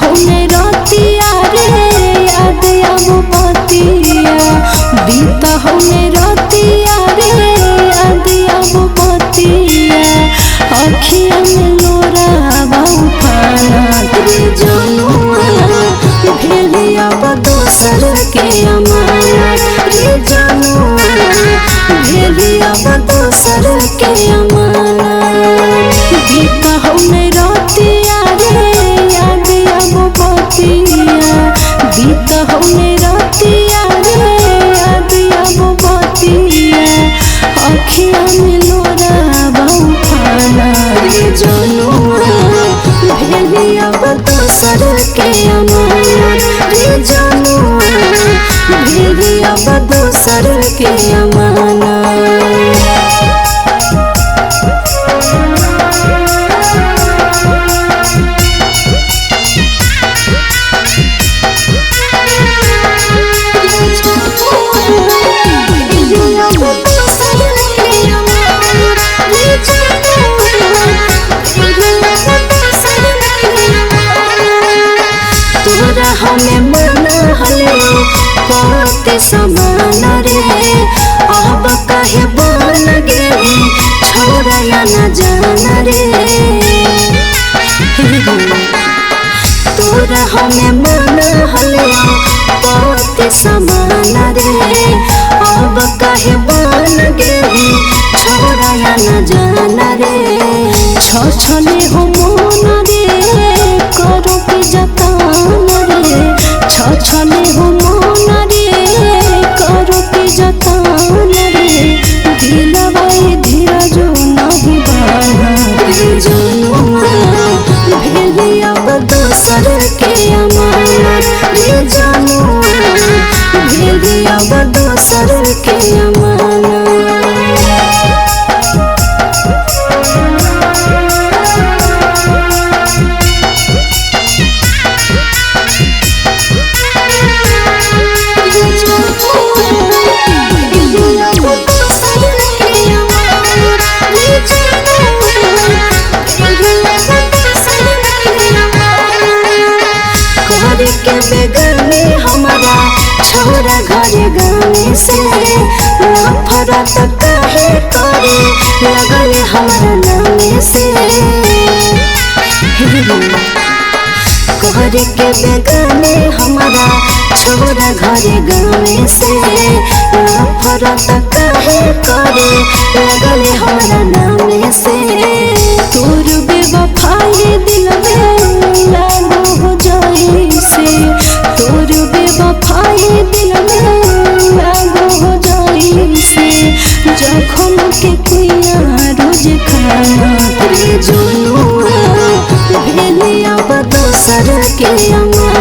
होने रतिया रे याद अब बतिया बीता होने रतिया रे याद अब बतिया अखिया में लोरावा उफाना रे जनुआ भेली अब दोसर के अमानत रे जनुआ भेली अब दोसर के अमानत बीता होने रतिया रे याद अब बतिया बीता होने रतिया रे याद अब बतिया अखिया में लोरावा उफाना रे जनुआ भेली अब दोसर के अमानत रे जनुआ भेली अब दोसर के अमानत। हमें मना हले पाते समान रे अब कहे बन गे छोड़ा या न जान रे तोरा हमें मना हले पाते समान रे अब कहे बन गे छोड़ा या न जान रे छछले हो मन रे करो की जतान रे छछले हो मन रे करो की जतान रे दिलवाई धीरज नहीं बढ़ा रे जनुआ भेली अब दोसर के अमानत रे जनुआ भेली अब दोसर के अमानत। के बेगर में हमारा छोरा घरे गाने से नफरत काहे करे लगल हमारा नामे से घरे के बेगर में हमारा छोरा घरे गाने से नफरत काहे करे लगल हमारा नामे से तोर बेवफाई दिल में लागो हो जाई से तोर बेवफाई दिल में लागो हो जाई से जखम के कुइया रोज खाना रे जनुआ भेली अब दोसर के अमानत